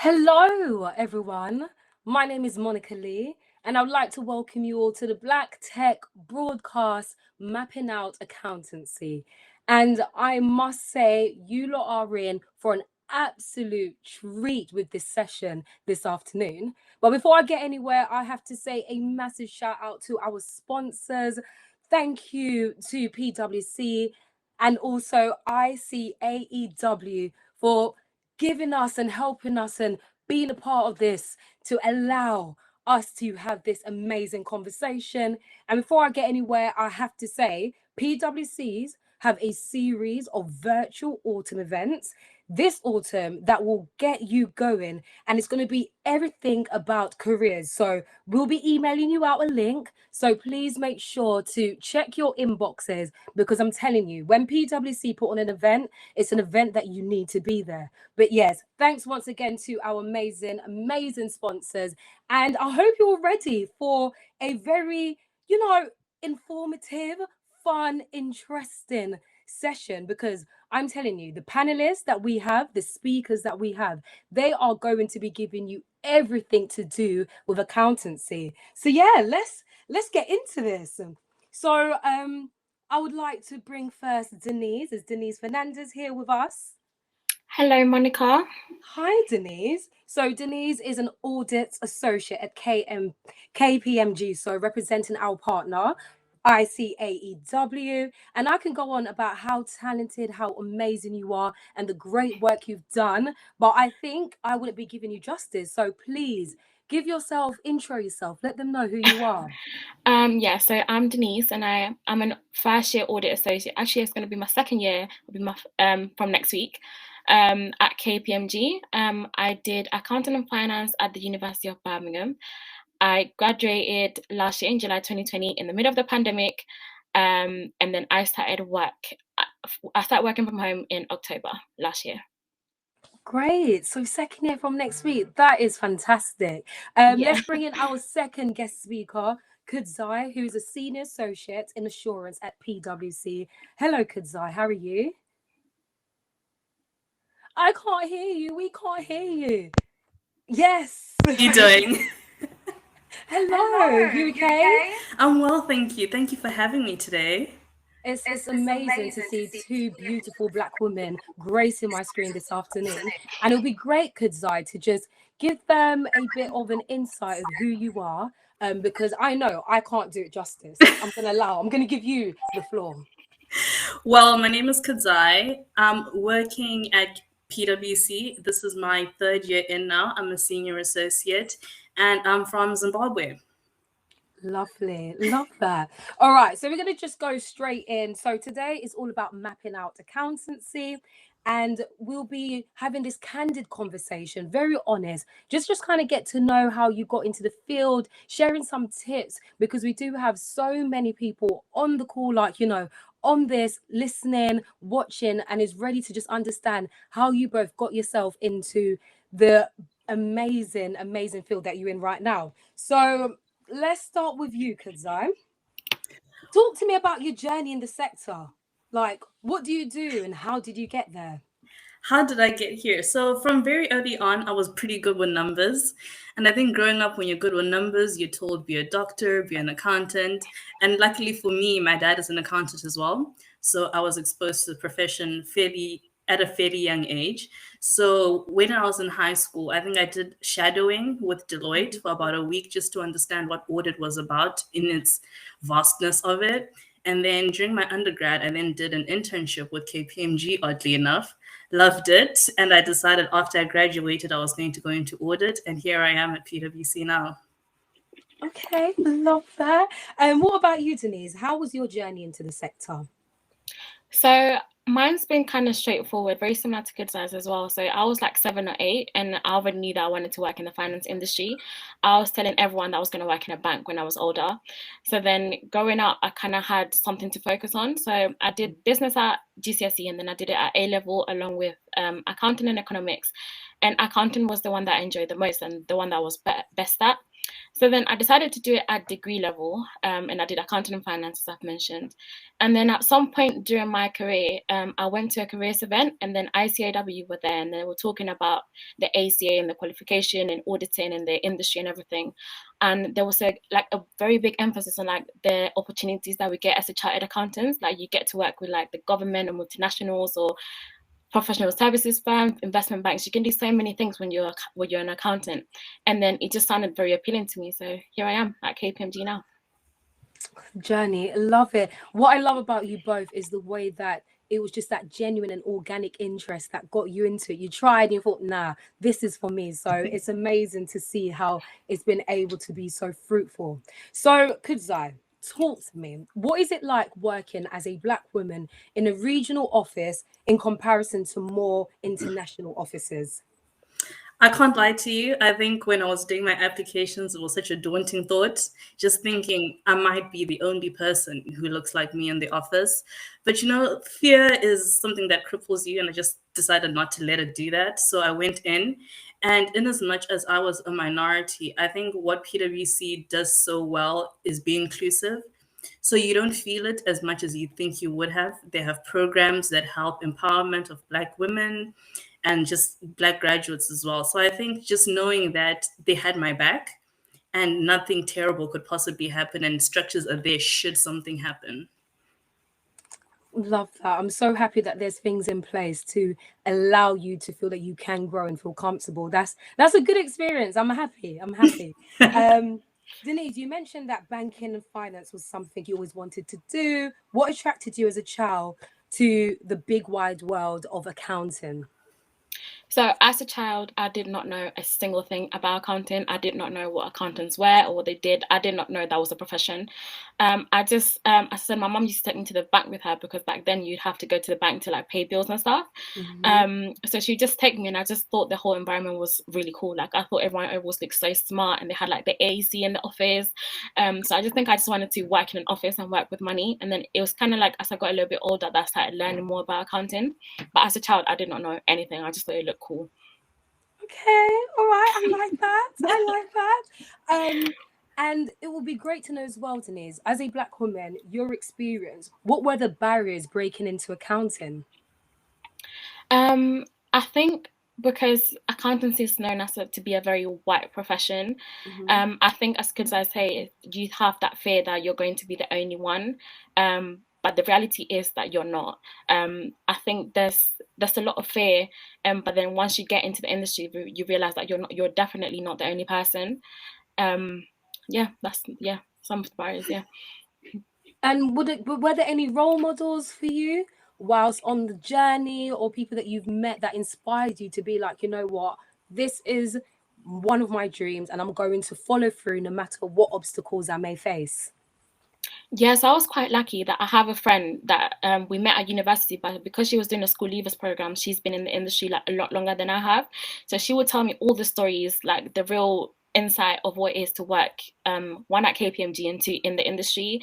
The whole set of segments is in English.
Hello, everyone. My name is Monica Lee, and I would like to welcome you all to the Black Tech Broadcast Mapping Out Accountancy. And I must say, you lot are in for an absolute treat with this session this afternoon. But before I get anywhere, I have to say a massive shout out to our sponsors. Thank you to PwC and also ICAEW for giving us and helping us and being a part of this to allow us to have this amazing conversation. And before I get anywhere, I have to say PwCs have a series of virtual autumn events this autumn that will get you going, and it's going to be everything about careers. So we'll be emailing you out a link, so please make sure to check your inboxes, because I'm telling you, when PwC put on an event, it's an event that you need to be there. But yes, thanks once again to our amazing sponsors. And I hope you're ready for a very, informative, fun, interesting session, because I'm telling you, the panelists that we have, the speakers that we have, they are going to be giving you everything to do with accountancy. So yeah, let's get into this. I would like to bring first Denise. Is Denise Fernandez here with us? Hello, Monica. Hi, Denise. So Denise is an audit associate at KPMG, so representing our partner, ICAEW. And I can go on about how talented, how amazing you are, and the great work you've done. But I think I wouldn't be giving you justice. So please intro yourself, let them know who you are. So I'm Denise, and I'm an first year audit associate. Actually, it's going to be my second year. It'll be my from next week. At KPMG. I did accounting and finance at the University of Birmingham. I graduated last year in July 2020 in the middle of the pandemic, and then I started working from home in October last year. Great. So second year from next week. That is fantastic. Let's bring in our second guest speaker, Kudzai, who's a senior associate in assurance at PwC. Hello, Kudzai. How are you? I can't hear you. We can't hear you. Yes. How are you doing? Hello. You okay? I'm well, thank you. Thank you for having me today. It's amazing to see two beautiful Black women gracing my screen this afternoon. And it'll be great, Kudzai, to just give them a bit of an insight of who you are, because I know I can't do it justice. I'm going to give you the floor. Well, my name is Kudzai. I'm working at PwC. This is my third year in now. I'm a senior associate, and I'm from Zimbabwe. Lovely. Love that. All right. So we're going to just go straight in. So today is all about mapping out accountancy. And we'll be having this candid conversation, very honest, just kind of get to know how you got into the field, sharing some tips, because we do have so many people on the call, on this, listening, watching, and is ready to just understand how you both got yourself into the amazing field that you're in right now. So let's start with you, Kudzai. Talk to me about your journey in the sector. Like, what do you do and how did you get there? How did I get here? So from very early on, I was pretty good with numbers. And I think growing up, when you're good with numbers, you're told be a doctor, be an accountant. And luckily for me, my dad is an accountant as well. So I was exposed to the profession at a fairly young age. So when I was in high school, I think I did shadowing with Deloitte for about a week just to understand what audit was about in its vastness of it. And then during my undergrad, I then did an internship with KPMG, oddly enough. Loved it. And I decided after I graduated, I was going to go into audit. And here I am at PwC now. Okay, love that. And what about you, Denise? How was your journey into the sector? So mine's been kind of straightforward, very similar to Kudzai's as well. So I was like 7 or 8, and I already knew that I wanted to work in the finance industry. I was telling everyone that I was going to work in a bank when I was older. So then growing up, I kind of had something to focus on. So I did business at GCSE, and then I did it at A-level along with accounting and economics. And accounting was the one that I enjoyed the most and the one that I was best at. So then I decided to do it at degree level, and I did accounting and finance, as I've mentioned. And then at some point during my career, I went to a careers event, and then ICAW were there, and they were talking about the ACA and the qualification and auditing and the industry and everything. And there was a very big emphasis on like the opportunities that we get as a chartered accountants. Like you get to work with like the government or multinationals or professional services firms, investment banks. You can do so many things when you're an accountant. And then it just sounded very appealing to me. So here I am at KPMG now. Journey, love it. What I love about you both is the way that it was just that genuine and organic interest that got you into it. You tried and you thought, nah, this is for me. So it's amazing to see how it's been able to be so fruitful. So Kudzai, talk to me. What is it like working as a Black woman in a regional office in comparison to more international offices? I can't lie to you. I think when I was doing my applications, it was such a daunting thought, just thinking I might be the only person who looks like me in the office. But fear is something that cripples you, and I just decided not to let it do that. So I went in, and in as much as I was a minority, I think what PwC does so well is be inclusive. So you don't feel it as much as you think you would have. They have programs that help empowerment of Black women and just Black graduates as well. So I think just knowing that they had my back and nothing terrible could possibly happen, and structures are there should something happen. Love that. I'm so happy that there's things in place to allow you to feel that you can grow and feel comfortable. That's a good experience. I'm happy. Denise, you mentioned that banking and finance was something you always wanted to do. What attracted you as a child to the big wide world of accounting? So as a child, I did not know a single thing about accounting. I did not know what accountants were or what they did. I did not know that was a profession. I said my mom used to take me to the bank with her because back then you'd have to go to the bank to like pay bills and stuff. So she'd just take me, and I just thought the whole environment was really cool. Like I thought everyone always looked so smart, and they had like the AC in the office. So I just wanted to work in an office and work with money. And then it was kind of like as I got a little bit older that I started learning more about accounting. But as a child, I did not know anything. I just thought it looked cool. Okay, all right, I like that. And it will be great to know as well, Denise, as a Black woman, your experience, what were the barriers breaking into accounting? I think because accountancy is known as to be a very white profession, I think as kids I say, you have that fear that you're going to be the only one. But the reality is that you're not. I think there's a lot of fear, but then once you get into the industry, you realize that you're definitely not the only person. Some of the barriers, yeah. And were there any role models for you whilst on the journey, or people that you've met that inspired you to be like, you know what, this is one of my dreams and I'm going to follow through no matter what obstacles I may face? Yes, I was quite lucky that I have a friend that we met at university, but because she was doing a school leavers program, she's been in the industry like a lot longer than I have. So she would tell me all the stories, like the real insight of what it is to work, one at KPMG and two in the industry.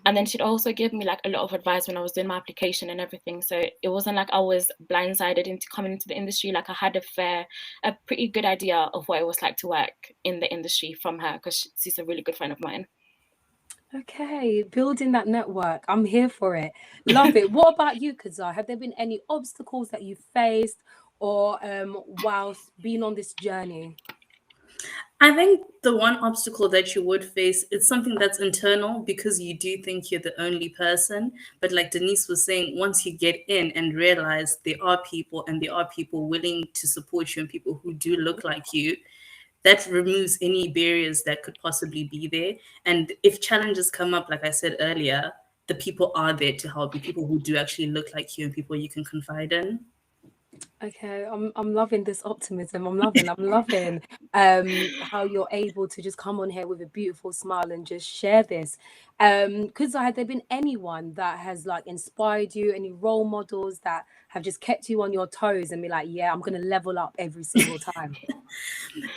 And then she'd also give me like a lot of advice when I was doing my application and everything. So it wasn't like I was blindsided into coming into the industry. Like I had a pretty good idea of what it was like to work in the industry from her, because she's a really good friend of mine. Okay, building that network. I'm here for it. Love it. What about you, Kudzai? Have there been any obstacles that you faced or whilst being on this journey? I think the one obstacle that you would face is something that's internal, because you do think you're the only person. But like Denise was saying, once you get in and realize there are people willing to support you and people who do look like you, that removes any barriers that could possibly be there. And if challenges come up, like I said earlier, the people are there to help you, people who do actually look like you and people you can confide in. Okay, I'm loving this optimism. I'm loving how you're able to just come on here with a beautiful smile and just share this. Kudzai, had there been anyone that has like inspired you, any role models that have just kept you on your toes and be like, yeah, I'm gonna level up every single time?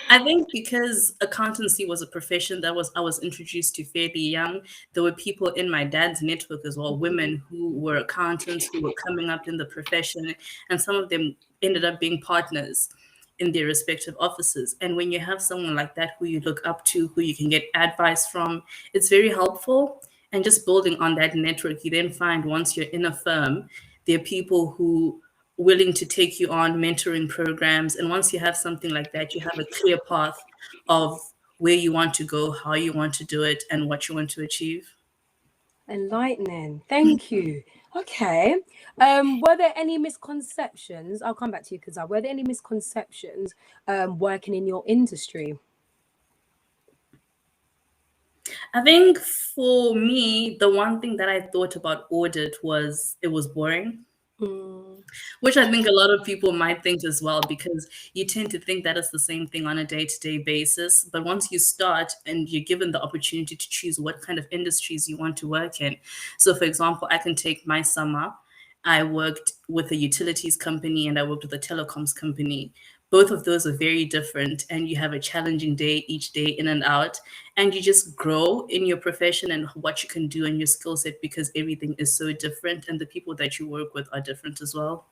I think because accountancy was a profession that I was introduced to fairly young, there were people in my dad's network as well, women who were accountants who were coming up in the profession, and some of them ended up being partners. in their respective offices. And when you have someone like that who you look up to, who you can get advice from, it's very helpful. And just building on that network, you then find once you're in a firm, there are people who willing to take you on mentoring programs. And once you have something like that, you have a clear path of where you want to go, how you want to do it, and what you want to achieve. Enlightening. Thank you. Okay. Were there any misconceptions? I'll come back to you, Kazai. Were there any misconceptions working in your industry? I think for me, the one thing that I thought about audit was it was boring. Which I think a lot of people might think as well, because you tend to think that it's the same thing on a day-to-day basis. But once you start and you're given the opportunity to choose what kind of industries you want to work in. So for example, I can take my summer. I worked with a utilities company and I worked with a telecoms company. Both of those are very different, and you have a challenging day each day in and out, and you just grow in your profession and what you can do and your skill set, because everything is so different and the people that you work with are different as well.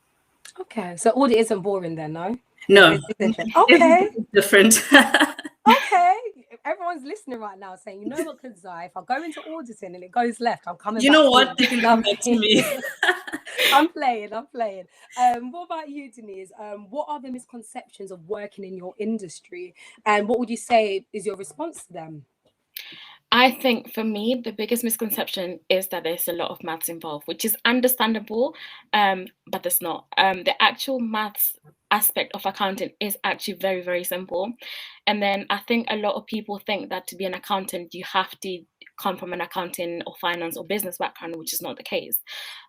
Okay, so audit isn't boring then, no? No, okay, it's different. okay. Everyone's listening right now saying, you know what, Kazai, if I go into auditing and it goes left, I'm coming You back know to what? you. You can come back to me. I'm playing. What about you, Denise? What are the misconceptions of working in your industry, and what would you say is your response to them? I think for me, the biggest misconception is that there's a lot of maths involved, which is understandable, but there's not. The actual maths aspect of accounting is actually very, very simple. And then I think a lot of people think that to be an accountant, you have to come from an accounting or finance or business background, which is not the case.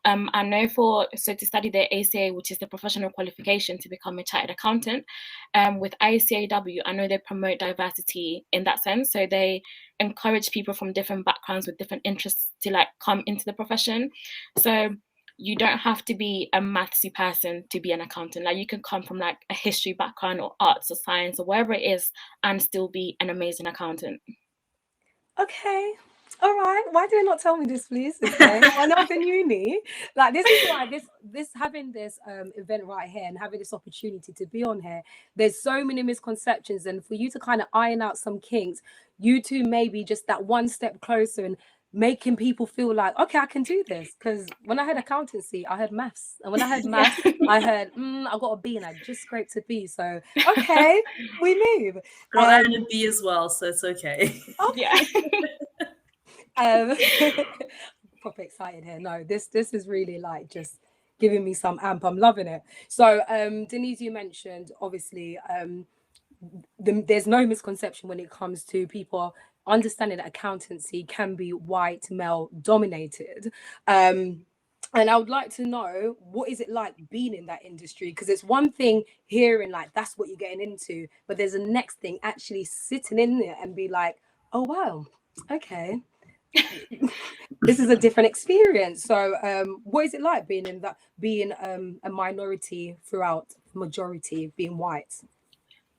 I know to study the ACA, which is the professional qualification to become a chartered accountant, with ICAW, I know they promote diversity in that sense. So they encourage people from different backgrounds with different interests to like come into the profession. So you don't have to be a mathsy person to be an accountant. Like you can come from like a history background or arts or science or wherever it is and still be an amazing accountant. Okay. All right. Why do you not tell me this, please? Okay. When I was in uni, like this is why this having this event right here and having this opportunity to be on here, there's so many misconceptions, and for you to kind of iron out some kinks, you two may be just that one step closer and making people feel like, okay, I can do this. Because when I had accountancy, I had maths, and when I had maths, I heard I got a B and I just scraped a B. So okay, we move. Girl, I had a B as well, so it's okay. Yeah. Proper excited here. No, this is really like just giving me some amp. I'm loving it. So Denise, you mentioned obviously there's no misconception when it comes to people understanding that accountancy can be white male dominated. And I would like to know, what is it like being in that industry? Because it's one thing hearing like that's what you're getting into, but there's a next thing actually sitting in there and be like, oh wow, okay, this is a different experience. So what is it like being in that, being a minority throughout majority being white?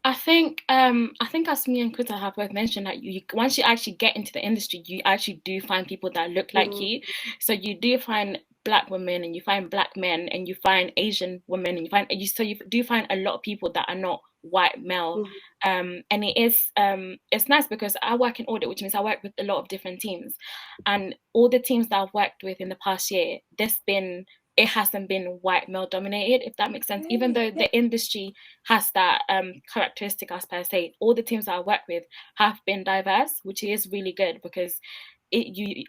I think as me and Kuta have both mentioned, that you once you actually get into the industry, you actually do find people that look like you. So you do find Black women and you find Black men and you find Asian women and you do find a lot of people that are not white male. And it's nice because I work in audit, which means I work with a lot of different teams, and all the teams that I've worked with in the past year, it hasn't been white male dominated, if that makes sense. Even though the industry has that characteristic, as per se, all the teams that I work with have been diverse, which is really good because we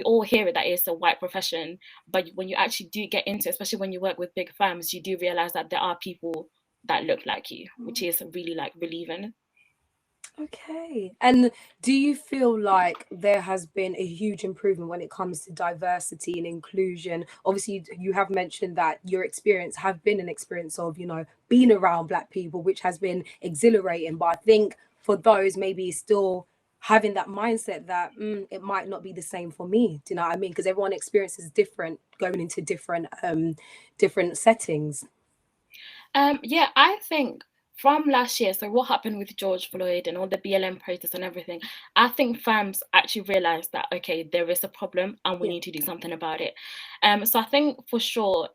all hear it that it's a white profession, but when you actually do get into it, especially when you work with big firms, you do realize that there are people that look like you, which is really like relieving. Okay. And do you feel like there has been a huge improvement when it comes to diversity and inclusion? Obviously, you have mentioned that your experience have been an experience of, being around Black people, which has been exhilarating. But I think for those maybe still having that mindset that it might not be the same for me. Do you know what I mean? Because everyone experiences different going into different settings. Yeah, I think from last year, so what happened with George Floyd and all the BLM protests and everything, I think firms actually realized that, okay, there is a problem and we need to do something about it. So I think for sure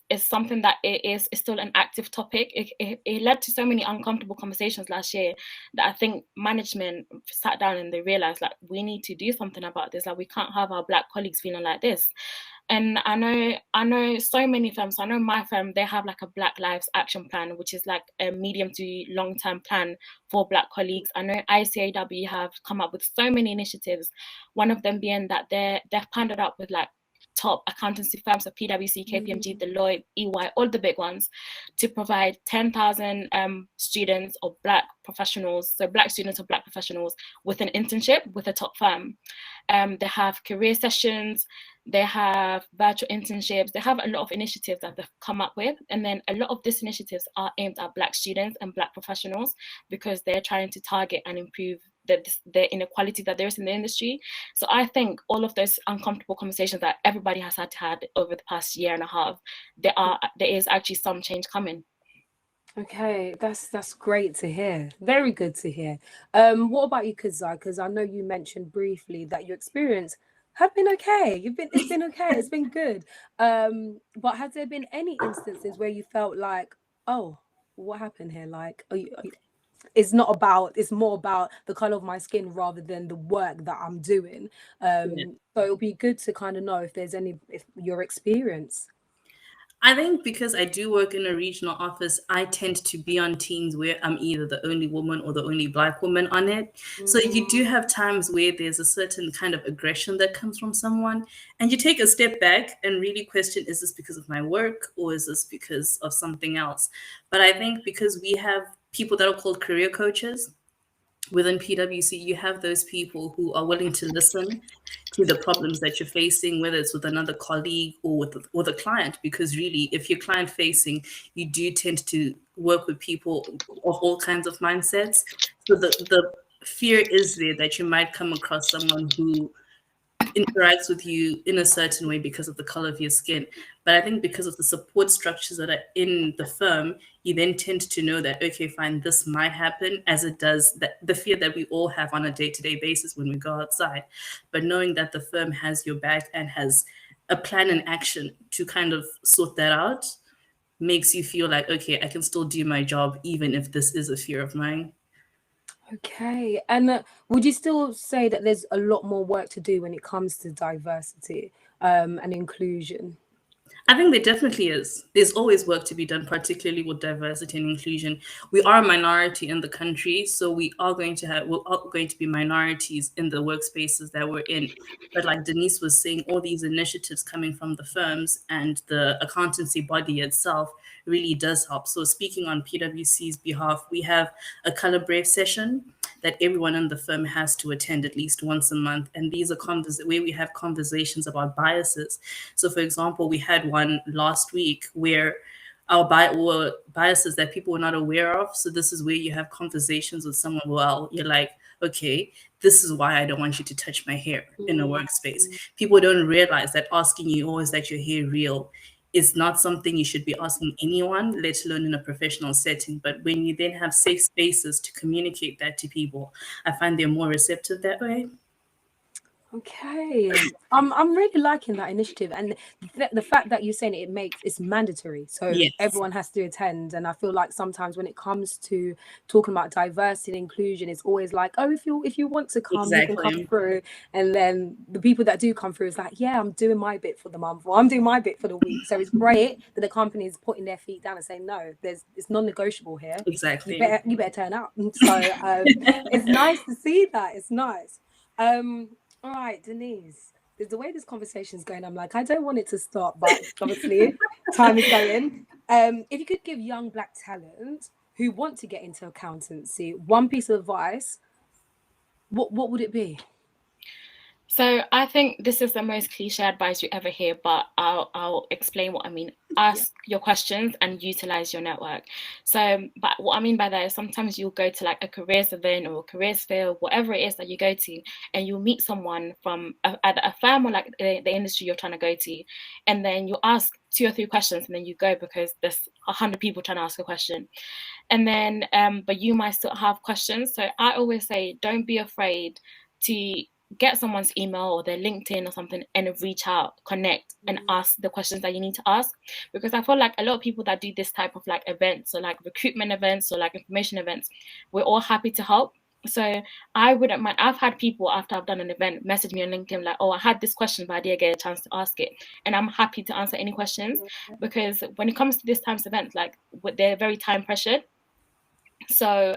it's something that it's still an active topic. It led to so many uncomfortable conversations last year that I think management sat down and they realized, like, we need to do something about this. Like, we can't have our Black colleagues feeling like this. And I know so many firms. I know my firm, they have like a Black Lives Action Plan, which is like a medium to long-term plan for Black colleagues. I know ICAW have come up with so many initiatives. One of them being that they've partnered up with like top accountancy firms, so PwC, KPMG, Deloitte, EY, all the big ones, to provide 10,000 students or Black professionals, so Black students or Black professionals, with an internship with a top firm. They have career sessions, they have virtual internships, they have a lot of initiatives that they've come up with. And then a lot of these initiatives are aimed at Black students and Black professionals because they're trying to target and improve the inequality that there is in the industry. So I think all of those uncomfortable conversations that everybody has had to have over the past year and a half, there is actually some change coming. Okay, that's great to hear. Very good to hear. What about you, Kazai? Because I know you mentioned briefly that your experience have been okay. It's been okay. It's been good. But has there been any instances where you felt like, oh, what happened here? Like, it's more about the color of my skin rather than the work that I'm doing. So it'll be good to kind of know if your experience. I think because I do work in a regional office, I tend to be on teams where I'm either the only woman or the only Black woman on it. So you do have times where there's a certain kind of aggression that comes from someone, and you take a step back and really question, is this because of my work or is this because of something else? But I think because we have people that are called career coaches within PwC, you have those people who are willing to listen to the problems that you're facing, whether it's with another colleague or with a client, because really, if you're client facing, you do tend to work with people of all kinds of mindsets. So the fear is there that you might come across someone who interacts with you in a certain way because of the color of your skin. But I think because of the support structures that are in the firm, you then tend to know that, okay, fine, this might happen, as it does that the fear that we all have on a day-to-day basis when we go outside. But knowing that the firm has your back and has a plan and action to kind of sort that out makes you feel like, okay, I can still do my job even if this is a fear of mine. Okay, and would you still say that there's a lot more work to do when it comes to diversity and inclusion? I think there definitely is. There's always work to be done, particularly with diversity and inclusion. We are a minority in the country, so we're all going to be minorities in the workspaces that we're in. But like Denise was saying, all these initiatives coming from the firms and the accountancy body itself really does help. So speaking on PwC's behalf, we have a Color Brave session that everyone in the firm has to attend at least once a month. And these are where we have conversations about biases. So for example, we had one last week where our biases that people were not aware of. So this is where you have conversations with someone. Well, you're like, okay, this is why I don't want you to touch my hair in a workspace. People don't realize that asking you, oh, is that your hair real? Is not something you should be asking anyone, let alone in a professional setting. But when you then have safe spaces to communicate that to people, I find they're more receptive that way. Okay, I'm really liking that initiative, and the fact that you're saying it's mandatory, so Yes. everyone has to attend. And I feel like sometimes when it comes to talking about diversity and inclusion, it's always like, oh, if you want to come, you can come through. And then the people that do come through is like, yeah, I'm doing my bit for the month, or I'm doing my bit for the week. So it's great that the company is putting their feet down and saying, no, it's non-negotiable here. Exactly. You better turn up. So it's nice to see that. It's nice. All right, Denise, the way this conversation is going, I'm like, I don't want it to stop, but obviously time is going. If you could give young Black talent who want to get into accountancy one piece of advice, what would it be? So I think this is the most cliche advice you ever hear, but I'll explain what I mean. Ask your questions and utilize your network. So, but what I mean by that is sometimes you'll go to like a careers event or a careers fair, whatever it is that you go to, and you'll meet someone from a firm or like the industry you're trying to go to, and then you ask 2 or 3 questions, and then you go because there's 100 people trying to ask a question, and then but you might still have questions. So I always say, don't be afraid to get someone's email or their LinkedIn or something and reach out, connect, and ask the questions that you need to ask. Because I feel like a lot of people that do this type of like events, or like recruitment events or like information events, we're all happy to help. So I wouldn't mind. I've had people after I've done an event message me on LinkedIn like, oh, I had this question, but I didn't get a chance to ask it. And I'm happy to answer any questions, because when it comes to this type of events, like they're very time pressured. So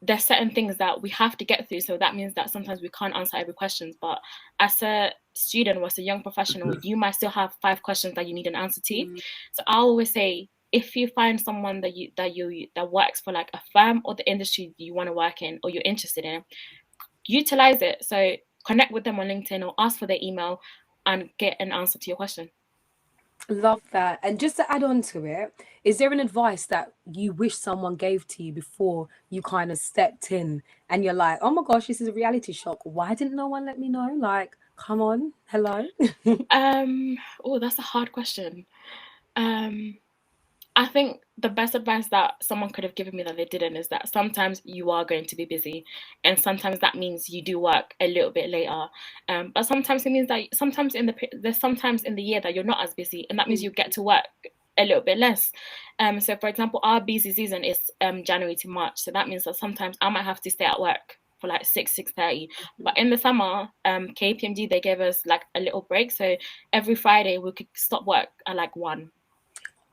there's certain things that we have to get through. So that means that sometimes we can't answer every question. But as a student or as a young professional, you might still have 5 questions that you need an answer to. So I always say, if you find someone that works for like a firm or the industry you want to work in or you're interested in, utilize it. So connect with them on LinkedIn or ask for their email and get an answer to your question. Love that. And just to add on to it, is there an advice that you wish someone gave to you before you kind of stepped in and you're like, oh my gosh, this is a reality shock. Why didn't no one let me know? Like, come on, hello. Oh, that's a hard question. I think the best advice that someone could have given me that they didn't is that sometimes you are going to be busy, and sometimes that means you do work a little bit later. But sometimes it means that there's sometimes in the year that you're not as busy, and that means you get to work a little bit less. So for example, our busy season is January to March, so that means that sometimes I might have to stay at work for like 6:30. But in the summer, KPMG, they gave us like a little break, so every Friday we could stop work at like 1.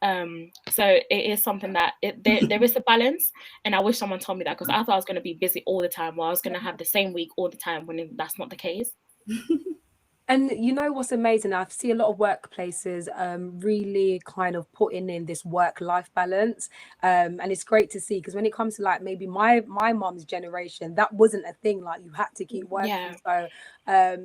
So it is something that there is a balance, and I wish someone told me that, because I thought I was going to be busy all the time, or I was going to have the same week all the time, when that's not the case. And you know what's amazing? I see a lot of workplaces really kind of putting in this work-life balance. And it's great to see, because when it comes to like maybe my mom's generation, that wasn't a thing. Like, you had to keep working. Yeah. So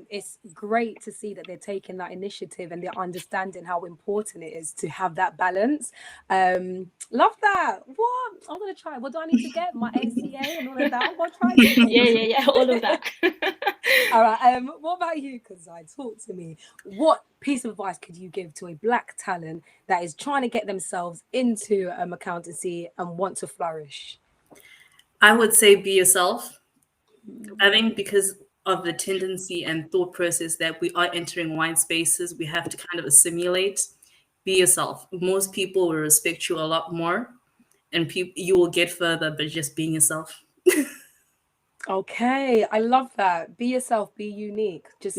it's great to see that they're taking that initiative and they're understanding how important it is to have that balance. Love that. What? I'm gonna try. What do I need to get? My ACA and all of that. I'm gonna try it. Yeah, all of that. All right. What about you, Kazai? Talk to me. What piece of advice could you give to a Black talent that is trying to get themselves into accountancy and want to flourish? I would say be yourself. I think because of the tendency and thought process that we are entering wide spaces, we have to kind of assimilate. Be yourself. Most people will respect you a lot more, and you will get further by just being yourself. Okay, I love that. Be yourself, be unique. Just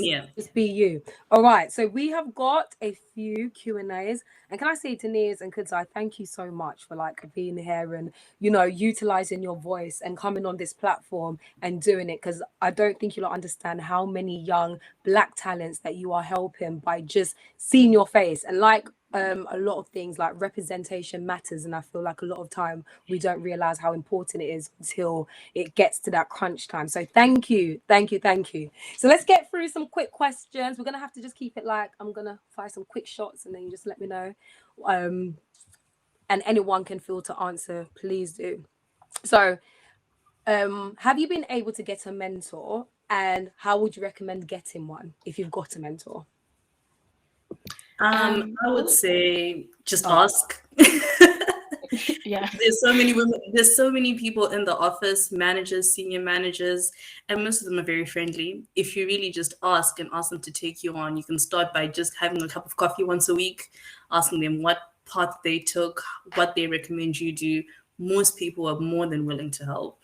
be you. All right. So we have got a few Q&As. And can I say, Denise and Kudzai, thank you so much for like being here and, you know, utilizing your voice and coming on this platform and doing it, because I don't think you'll understand how many young Black talents that you are helping by just seeing your face. And like a lot of things, like representation matters, and I feel like a lot of time we don't realize how important it is until it gets to that crunch time. So thank you. So let's get through some quick questions. We're gonna have to just keep it like, I'm gonna fire some quick shots and then you just let me know, and anyone can feel to answer, please do. So have you been able to get a mentor, and how would you recommend getting one if you've got a mentor? I would say just ask. Yeah. There's so many women, there's so many people in the office, managers, senior managers, and most of them are very friendly. If you really just ask and ask them to take you on, you can start by just having a cup of coffee once a week, asking them what path they took, what they recommend you do. Most people are more than willing to help.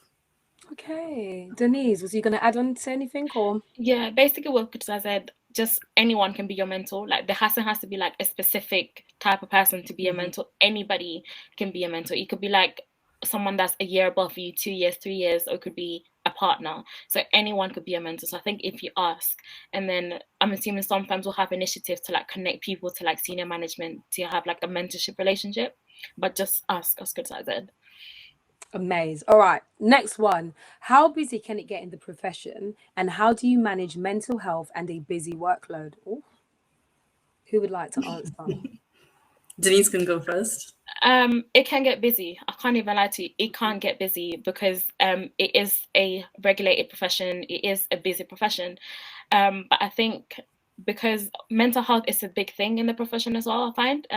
Okay, Denise, was you going to add on to anything, or? Yeah, basically what I said, just anyone can be your mentor. Like, there has to be like a specific type of person to be a mentor. Anybody can be a mentor. It could be like someone that's a year above you, 2 years, 3 years, or it could be a partner. So anyone could be a mentor. So I think if you ask, and then I'm assuming sometimes we'll have initiatives to like connect people to like senior management to have like a mentorship relationship, but just ask, as good as I said. Amazing. All right, next one. How busy can it get in the profession, and how do you manage mental health and a busy workload? Ooh. Who would like to answer? Denise can go first. It can get busy. I can't even lie to you. It can't get busy because it is a regulated profession. It is a busy profession. But I think because mental health is a big thing in the profession as well, I find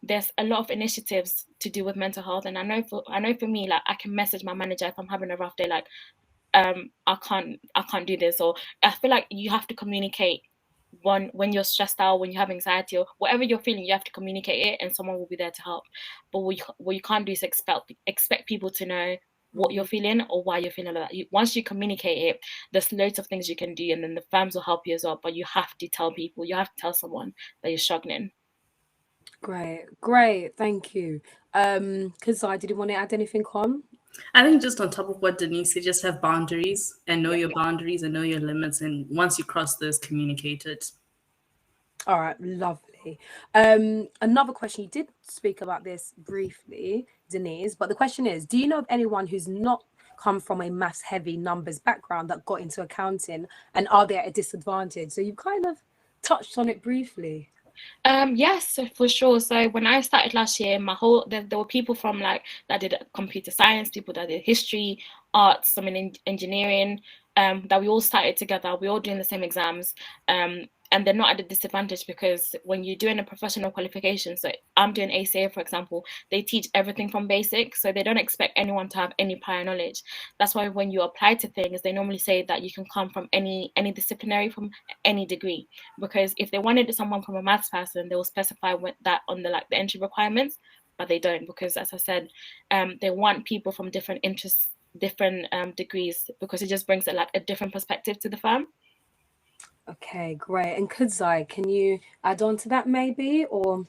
there's a lot of initiatives to do with mental health. And I know for me, like, I can message my manager if I'm having a rough day, like, I can't do this. Or I feel like you have to communicate when you're stressed out, when you have anxiety, or whatever you're feeling, you have to communicate it, and someone will be there to help. But what you can't do is expect people to know what you're feeling or why you're feeling like that. Once you communicate it, there's loads of things you can do, and then the firms will help you as well. But you have to tell people, you have to tell someone that you're struggling. Great, thank you. Kazai, did you want to add anything on? I think just on top of what Denise said, just have boundaries and know your boundaries and know your limits. And once you cross those, communicate it. All right, lovely. Another question, you did speak about this briefly, Denise, but the question is, do you know of anyone who's not come from a maths heavy numbers background that got into accounting, and are they at a disadvantage? So you kind of touched on it briefly. Yes, for sure. So when I started last year, there were people from that did computer science, people that did history, arts, some in engineering, that we all started together. We're all doing the same exams, and they're not at a disadvantage, because when you're doing a professional qualification, so I'm doing ACA, for example, they teach everything from basic, so they don't expect anyone to have any prior knowledge. That's why when you apply to things, they normally say that you can come from any disciplinary, from any degree, because if they wanted someone from a maths person, they will specify that on the entry requirements, but they don't, because as I said, they want people from different interests, different degrees, because it just brings a different perspective to the firm. Okay, great. And Kudzai, can you add on to that maybe, or?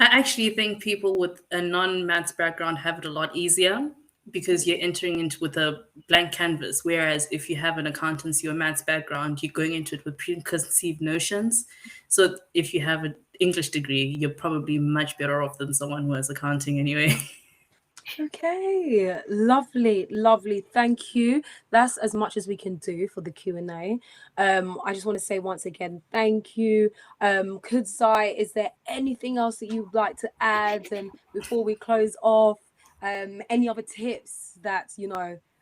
I actually think people with a non-maths background have it a lot easier, because you're entering into with a blank canvas. Whereas if you have an accountancy or maths background, you're going into it with preconceived notions. So if you have an English degree, you're probably much better off than someone who has accounting anyway. Okay, lovely, thank you. That's as much as we can do for the Q&A. I just want to say once again, thank you. Kudzai, is there anything else that you'd like to add? And before we close off, any other tips that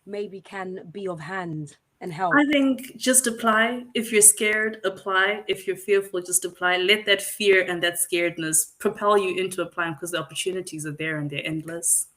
maybe can be of hand and help? I think just apply. If you're scared, apply. If you're fearful, just apply. Let that fear and that scaredness propel you into applying, because the opportunities are there and they're endless.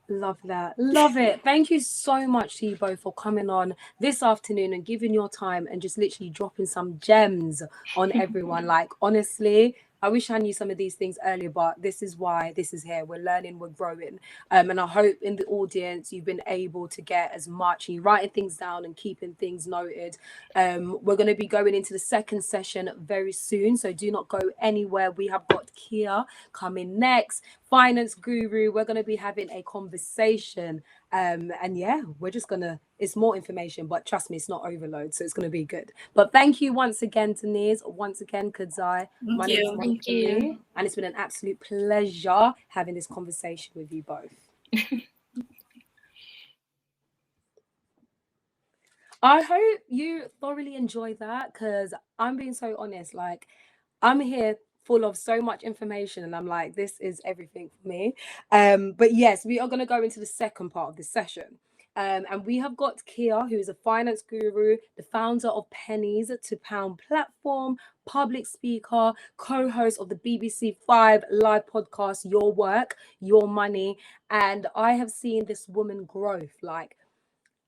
Love that. Love it. Thank you so much to you both for coming on this afternoon and giving your time and just literally dropping some gems on everyone. Honestly, I wish I knew some of these things earlier, but this is why this is here. We're learning, we're growing. And I hope in the audience you've been able to get as much, and you're writing things down and keeping things noted. We're going to be going into the second session very soon, so do not go anywhere. We have got Kia coming next, finance guru. We're going to be having a conversation. And yeah, we're just gonna, it's more information, but trust me, it's not overload, so it's gonna be good. But thank you once again, Denise, once again, Kudzai. My name is Thank you. and it's been an absolute pleasure having this conversation with you both. I hope you thoroughly enjoy that, because I'm being so honest, I'm here full of so much information, and I'm like, this is everything for me. But yes, we are going to go into the second part of this session. And we have got Kia, who is a finance guru, the founder of Pennies to Pound platform, public speaker, co-host of the BBC 5 live podcast, Your Work, Your Money. And I have seen this woman growth,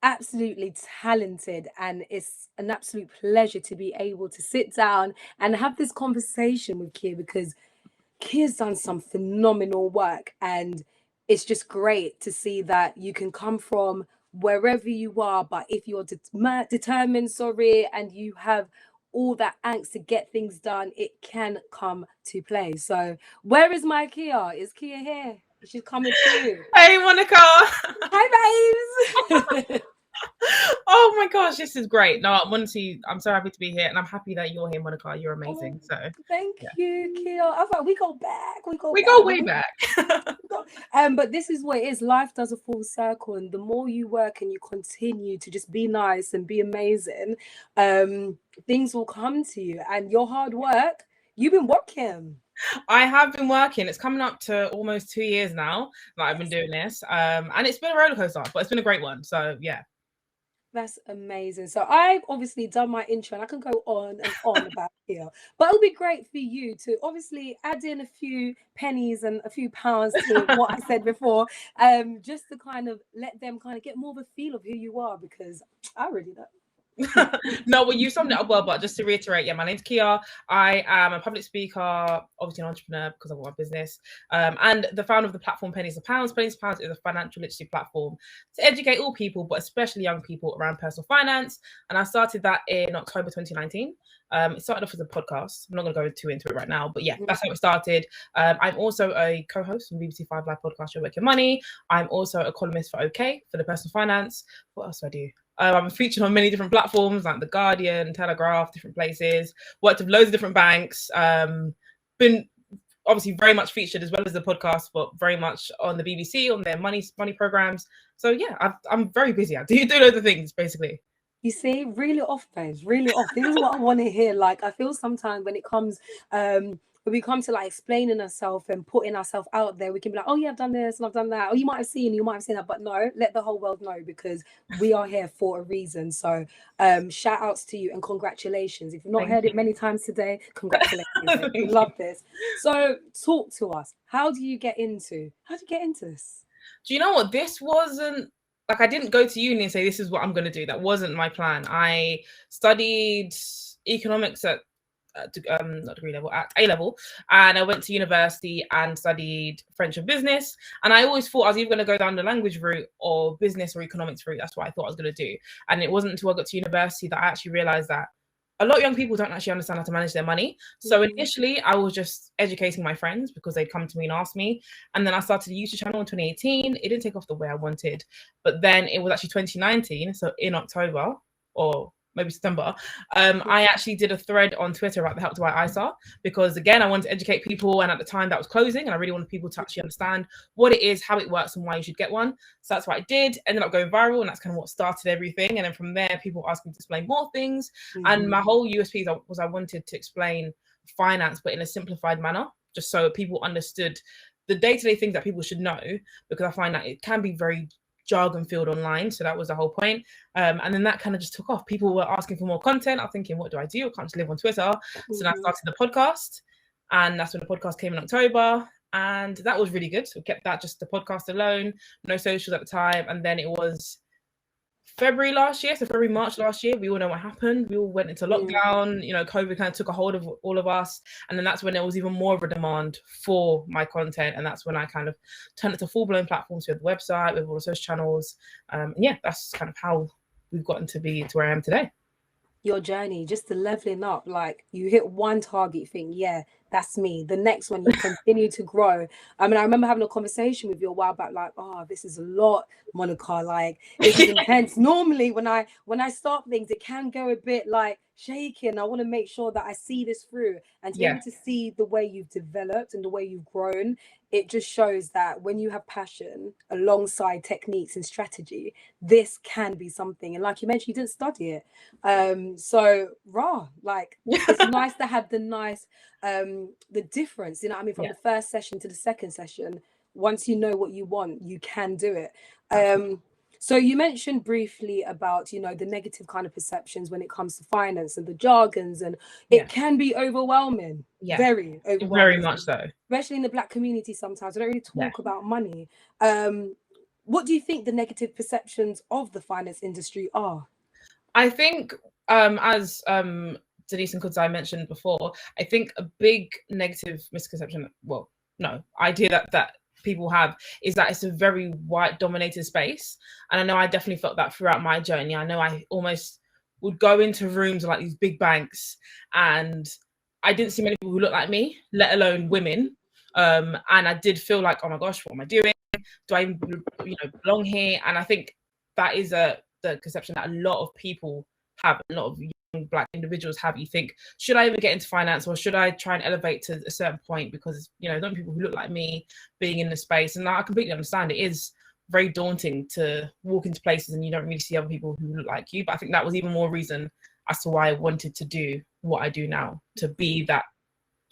absolutely talented, and it's an absolute pleasure to be able to sit down and have this conversation with Kia, because Kia's done some phenomenal work, and it's just great to see that you can come from wherever you are, but if you're determined, and you have all that angst to get things done, it can come to play. So where is my Kia? Is Kia here? She's coming through. Hey, Monica. Hi, babes. Oh my gosh, this is great. No, honestly, I'm so happy to be here, and I'm happy that you're here, Monica. You're amazing. So thank you, Kia. I thought we go back. We go way back. But this is what it is. Life does a full circle, and the more you work and you continue to just be nice and be amazing, things will come to you. And your hard work, you've been working. I have been working. It's coming up to almost 2 years now that I've been doing this. And it's been a roller coaster, but it's been a great one. So yeah. That's amazing. So I've obviously done my intro and I can go on and on about here, but it'll be great for you to obviously add in a few pennies and a few pounds to what I said before, just to kind of let them kind of get more of a feel of who you are, because I already know. No, well, you summed it up well, but just to reiterate, my name's Kia. I am a public speaker, obviously an entrepreneur because I've got my business, and the founder of the platform Pennies to Pounds. Pennies to Pounds is a financial literacy platform to educate all people, but especially young people, around personal finance. And I started that in October 2019. It started off as a podcast. I'm not going to go too into it right now, but yeah, that's how it started. I'm also a co-host on BBC Five Live podcast, Your Work Your Money. I'm also a columnist for OK, for the personal finance. What else do I do? I'm featured on many different platforms like The Guardian, Telegraph, different places, worked with loads of different banks, been obviously very much featured as well as the podcast, but very much on the BBC, on their money programs. So yeah, I'm very busy. I do loads of things, basically. You see, really off, babes, really off. This is what I want to hear. Like, I feel sometimes when it comes, when we come to like explaining ourselves and putting ourselves out there, we can be like, oh yeah, I've done this and I've done that. Oh, you might have seen that, but no, let the whole world know, because we are here for a reason. So shout outs to you and congratulations. If you've not heard it many times today, congratulations. We love this. So talk to us. How do you get into this? Do you know what? This wasn't like, I didn't go to uni and say, this is what I'm going to do. That wasn't my plan. I studied economics at not degree level, at A level, and I went to university and studied French and business. And I always thought I was either going to go down the language route or business or economics route. That's what I thought I was going to do. And it wasn't until I got to university that I actually realized that a lot of young people don't actually understand how to manage their money. So initially I was just educating my friends because they'd come to me and ask me. And then I started a YouTube channel in 2018. It didn't take off the way I wanted, but then it was actually 2019. So in October, or maybe September, I actually did a thread on Twitter about the Help to Buy ISA, because again, I wanted to educate people, and at the time that was closing, and I really wanted people to actually understand what it is, how it works, and why you should get one. So that's what I did. Ended up going viral, and that's kind of what started everything. And then from there, people asked me to explain more things. And my whole USP was I wanted to explain finance, but in a simplified manner, just so people understood the day-to-day things that people should know, because I find that it can be very jargon filled online. So that was the whole point. And then that kind of just took off. People were asking for more content. I'm thinking, what do? I can't just live on Twitter. So then I started the podcast, and that's when the podcast came in October. And that was really good. So we kept that, just the podcast alone, no socials at the time. And then it was February, March last year, we all know what happened. We all went into lockdown. COVID kind of took a hold of all of us. And then that's when there was even more of a demand for my content. And that's when I kind of turned it to full-blown platforms with the website, with all the social channels. And yeah, that's kind of how we've gotten to be to where I am today. Your journey, just the leveling up, like you hit one target, you think, yeah, that's me. The next one, you continue to grow. I mean, I remember having a conversation with you a while back, like, oh, this is a lot, Monica, like this is intense. Normally when I start things, it can go a bit like shaky, and I want to make sure that I see this through. And to be able to see the way you've developed and the way you've grown, it just shows that when you have passion alongside techniques and strategy, this can be something. And like you mentioned, you didn't study it. So like it's nice to have the difference, you know what I mean, from the first session to the second session. Once you know what you want, you can do it. So you mentioned briefly about, the negative kind of perceptions when it comes to finance and the jargons, and it can be overwhelming. Very overwhelming. Very much so. Especially in the Black community, sometimes we don't really talk about money. What do you think the negative perceptions of the finance industry are? I think, as Denise and Kudzai mentioned before, I think a big negative misconception, idea that people have, is that it's a very white dominated space. And I know I definitely felt that throughout my journey. I know I almost would go into rooms like these big banks, and I didn't see many people who looked like me, let alone women. And I did feel like, oh my gosh, what am I doing? Do I even belong here? And I think that is the conception that a lot of people have, a lot of young Black individuals have. You think, should I even get into finance, or should I try and elevate to a certain point, because don't people who look like me being in the space? And I completely understand it is very daunting to walk into places and you don't really see other people who look like you. But I think that was even more reason as to why I wanted to do what I do now, to be that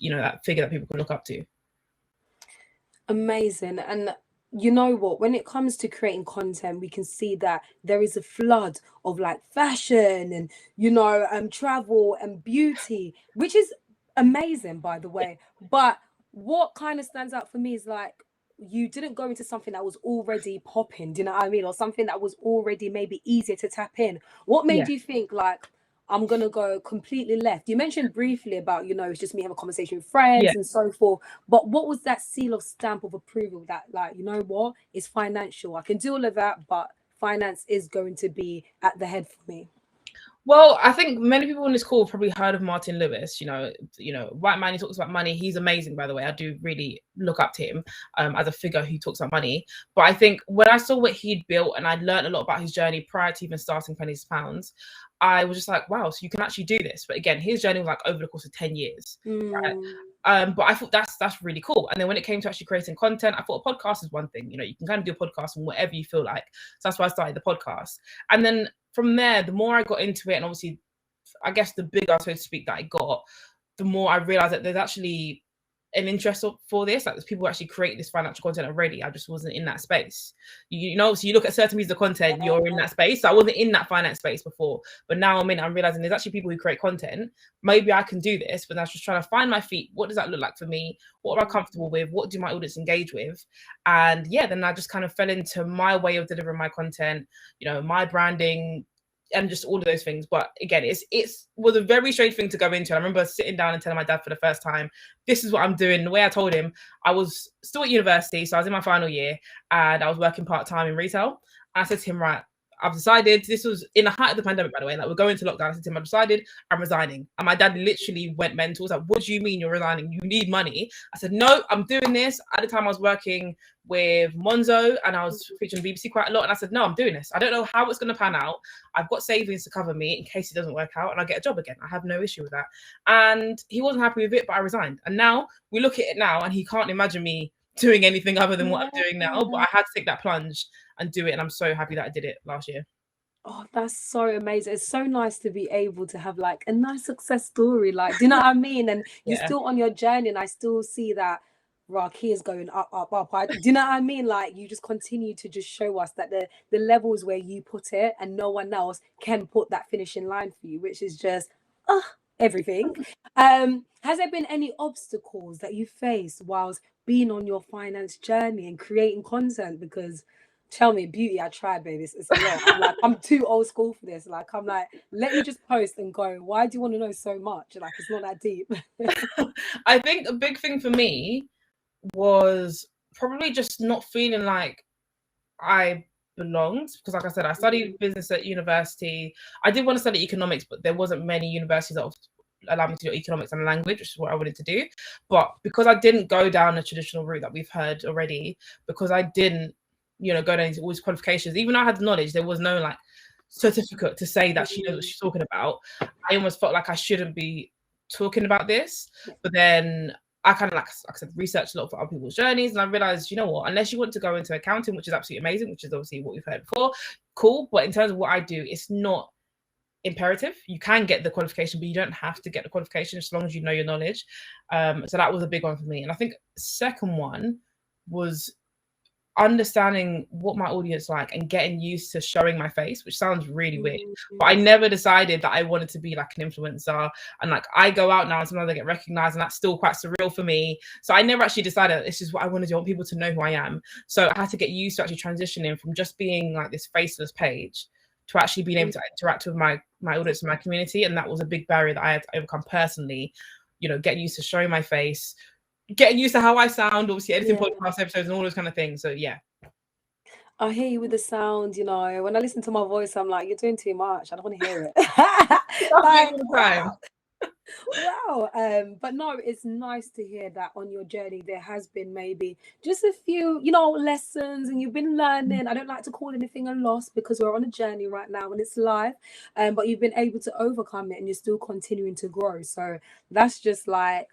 that figure that people can look up to. Amazing. And you know what, when it comes to creating content, we can see that there is a flood of like fashion and, you know, travel and beauty, which is amazing, by the way. But what kind of stands out for me is like, you didn't go into something that was already popping, do you know what I mean? Or something that was already maybe easier to tap in. What Yeah. made you think like, I'm gonna go completely left? You mentioned briefly about, you know, it's just me having a conversation with friends Yeah. and so forth. But what was that seal of stamp of approval that, like, you know what, it's financial. I can do all of that, but finance is going to be at the head for me. Well, I think many people on this call have probably heard of Martin Lewis. You know, White Man. He talks about money. He's amazing, by the way. I do really look up to him as a figure who talks about money. But I think when I saw what he'd built and I learned a lot about his journey prior to even starting Pennies to Pounds, I was just like, wow, so you can actually do this. But again, his journey was like over the course of 10 years. Right? But I thought that's really cool. And then when it came to actually creating content, I thought a podcast is one thing. You know, you can kind of do a podcast on whatever you feel like. So that's why I started the podcast. And then from there, the more I got into it, and obviously, I guess the bigger, so to speak, that I got, the more I realized that there's actually an interest for this. Like, there's people who actually create this financial content already. I just wasn't in that space. You know, so you look at certain pieces of content, you're in that space. So I wasn't in that finance space before, but now I'm realizing there's actually people who create content. Maybe I can do this, but I was just trying to find my feet. What does that look like for me? What am I comfortable with? What do my audience engage with? And yeah, then I just kind of fell into my way of delivering my content, you know, my branding, and just all of those things. But again, it was a very strange thing to go into. I remember sitting down and telling my dad for the first time, this is what I'm doing. The way I told him, I was still at university, so I was in my final year and I was working part-time in retail. And I said to him, right, I've decided, this was in the height of the pandemic, by the way, like we're going to lockdown. I said to him, I've decided I'm resigning. And my dad literally went mental. He was like, what do you mean you're resigning? You need money. I said, no, I'm doing this. At the time I was working with Monzo and I was featuring BBC quite a lot. And I said, no, I'm doing this. I don't know how it's going to pan out. I've got savings to cover me in case it doesn't work out and I'll get a job again. I have no issue with that. And he wasn't happy with it, but I resigned. And now we look at it now and he can't imagine me doing anything other than what I'm doing now. But I had to take that plunge and do it. And I'm so happy that I did it last year. Oh, that's so amazing. It's so nice to be able to have like a nice success story. Like, do you know what I mean? And you're Yeah. still on your journey, and I still see that Rocky is going up, up, up. Do you know what I mean? Like, you just continue to just show us that the levels where you put it and no one else can put that finishing line for you, which is just everything. Has there been any obstacles that you faced whilst being on your finance journey and creating content? Because tell me, beauty, I tried, baby. It's a lot. I'm like, I'm too old school for this. Like, I'm like, let me just post and go. Why do you want to know so much? Like, it's not that deep. I think a big thing for me was probably just not feeling like I belonged, because like I said, I studied business at university. I did want to study economics, but there wasn't many universities that allowed me to do economics and language, which is what I wanted to do. But because I didn't go down the traditional route that we've heard already, because I didn't, you know, go down into all these qualifications, even though I had the knowledge, there was no like certificate to say that she knows what she's talking about. I almost felt like I shouldn't be talking about this. But then I kind of, like I said, researched a lot for other people's journeys, and I realized, you know what, unless you want to go into accounting, which is absolutely amazing, which is obviously what we've heard before, cool. But in terms of what I do, it's not imperative. You can get the qualification, but you don't have to get the qualification as long as you know your knowledge. So that was a big one for me. And I think second one was understanding what my audience like and getting used to showing my face, which sounds really weird, but I never decided that I wanted to be like an influencer. And like, I go out now and sometimes I get recognized, and that's still quite surreal for me. So I never actually decided that this is what I want to do. I want people to know who I am. So I had to get used to actually transitioning from just being like this faceless page to actually being able to interact with my audience and my community. And that was a big barrier that I had to overcome personally, you know, getting used to showing my face, getting used to how I sound, obviously editing podcast episodes and all those kind of things. So yeah. I hear you with the sound, you know. When I listen to my voice, I'm like, you're doing too much. I don't want to hear it. Like, wow. But no, it's nice to hear that on your journey there has been maybe just a few, you know, lessons, and you've been learning. I don't like to call anything a loss because we're on a journey right now and it's life. But you've been able to overcome it and you're still continuing to grow. So that's just like,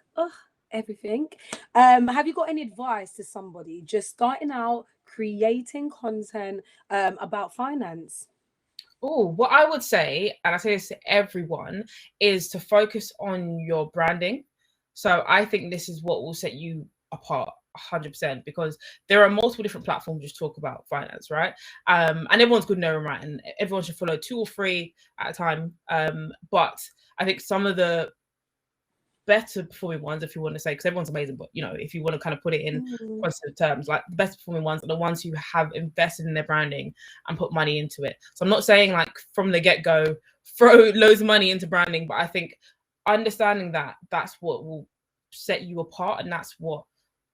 everything. Have you got any advice to somebody just starting out creating content about finance? Oh, what I would say, and I say this to everyone, is to focus on your branding. So I think this is what will set you apart. 100%, because there are multiple different platforms which talk about finance, right? And everyone's good in their own right, and everyone should follow 2 or 3 at a time. But I think some of the better performing ones, if you want to say, because everyone's amazing, but you know, if you want to kind of put it in quantitative terms, like the best performing ones are the ones who have invested in their branding and put money into it. So I'm not saying like from the get-go throw loads of money into branding, but I think understanding that that's what will set you apart, and that's what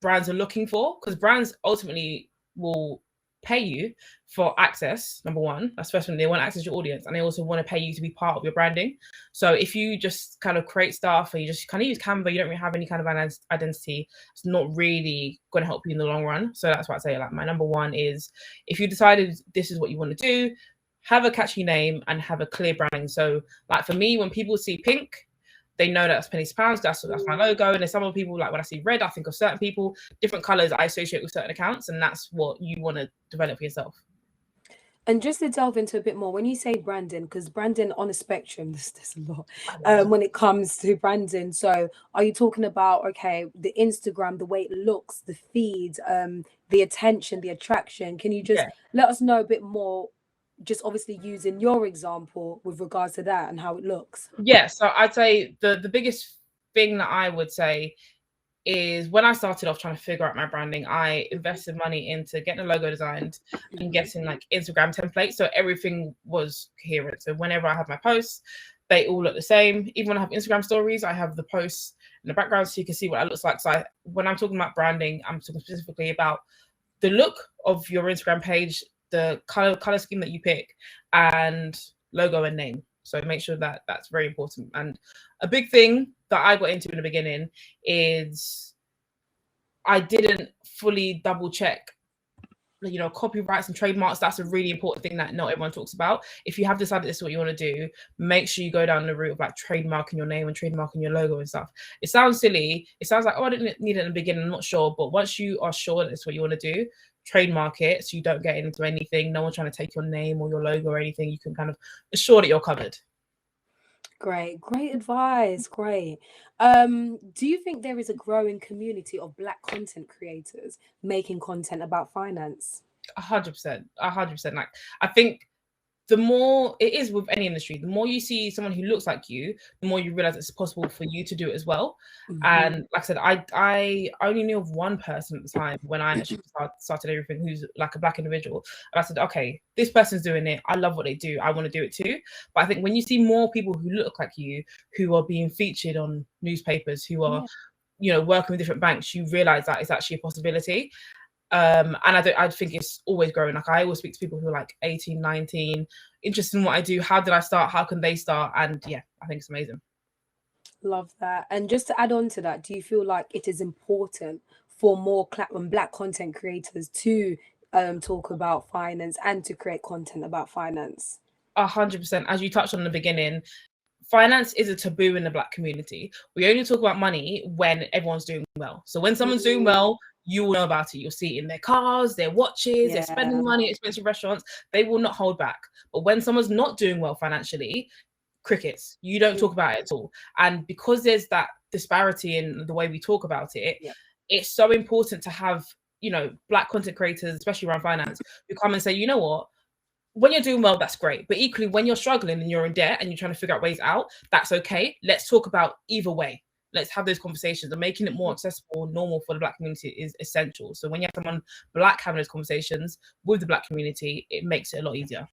brands are looking for, because brands ultimately will pay you for access. Number one, that's first one, they want access to your audience, and they also want to pay you to be part of your branding. So if you just kind of create stuff and you just kind of use Canva, you don't really have any kind of identity, it's not really going to help you in the long run. So that's why I say, like, my number one is, if you decided this is what you want to do, have a catchy name and have a clear branding. So like for me, when people see pink, they know that's Pennies Pounds, that's my logo. And there's some other people, like when I see red, I think of certain people, different colors I associate with certain accounts, and that's what you want to develop for yourself. And just to delve into a bit more, when you say branding, because branding on a spectrum, there's a lot when it comes to branding. So are you talking about, okay, the Instagram, the way it looks, the feed, the attention, the attraction? Can you just let us know a bit more, just obviously using your example with regards to that and how it looks? Yeah, so I'd say the biggest thing that I would say is, when I started off trying to figure out my branding, I invested money into getting a logo designed and getting like Instagram templates, so everything was coherent. So whenever I have my posts, they all look the same. Even when I have Instagram stories, I have the posts in the background so you can see what it looks like. So when I'm talking about branding, I'm talking specifically about the look of your Instagram page, the color scheme that you pick, and logo and name. So make sure that that's very important. And a big thing that I got into in the beginning is I didn't fully double check, you know, copyrights and trademarks. That's a really important thing that not everyone talks about. If you have decided this is what you want to do, make sure you go down the route of like trademarking your name and trademarking your logo and stuff. It sounds silly. It sounds like, oh, I didn't need it in the beginning, I'm not sure. But once you are sure that it's what you want to do, trademark it so you don't get into anything. No one's trying to take your name or your logo or anything. You can kind of assure that you're covered. Great advice. Great. Do you think there is a growing community of Black content creators making content about finance? 100%. Like, I think the more it is with any industry, the more you see someone who looks like you, the more you realize it's possible for you to do it as well. And like I said, I only knew of one person at the time when I actually started everything who's like a Black individual. And I said, okay, this person's doing it. I love what they do. I want to do it too. But I think when you see more people who look like you, who are being featured on newspapers, who are, you know, working with different banks, you realize that it's actually a possibility. And I think it's always growing. Like, I always speak to people who are like 18, 19, interested in what I do. How did I start? How can they start? And yeah, I think it's amazing. Love that. And just to add on to that, do you feel like it is important for more Black content creators to talk about finance and to create content about finance? 100%. As you touched on in the beginning, finance is a taboo in the Black community. We only talk about money when everyone's doing well. So when someone's doing well, you will know about it. You'll see it in their cars, their watches, they're spending money at expensive restaurants. They will not hold back. But when someone's not doing well financially, crickets, you don't talk about it at all. And because there's that disparity in the way we talk about it, it's so important to have, you know, Black content creators, especially around finance, who come and say, you know what, when you're doing well, that's great. But equally, when you're struggling and you're in debt and you're trying to figure out ways out, that's okay. Let's talk about either way. Let's have those conversations, and making it more accessible and normal for the Black community is essential. So when you have someone Black having those conversations with the Black community, it makes it a lot easier.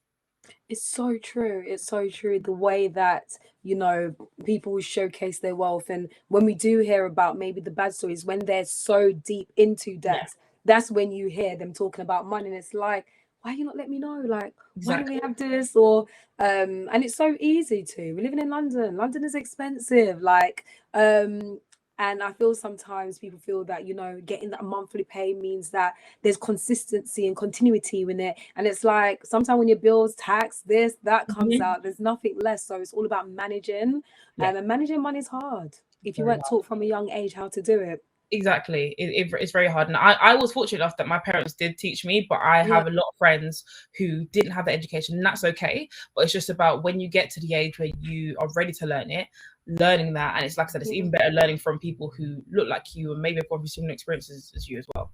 It's so true. It's so true. The way that, you know, people showcase their wealth. And when we do hear about maybe the bad stories, when they're so deep into debt, that's when you hear them talking about money. And it's like, why you not let me know? Like, why do we have this? Or and it's so easy to. We're living in London. London is expensive. Like, and I feel sometimes people feel that, you know, getting that monthly pay means that there's consistency and continuity in it. And it's like sometimes when your bills, tax, this, that comes out, there's nothing less. So it's all about managing. And managing money is hard if you weren't taught from a young age how to do it. Exactly. It's very hard. And I was fortunate enough that my parents did teach me, but I have a lot of friends who didn't have that education, and that's okay. But it's just about when you get to the age where you are ready to learn it, learning that. And it's like I said, it's even better learning from people who look like you and maybe have gone through similar experiences as you as well.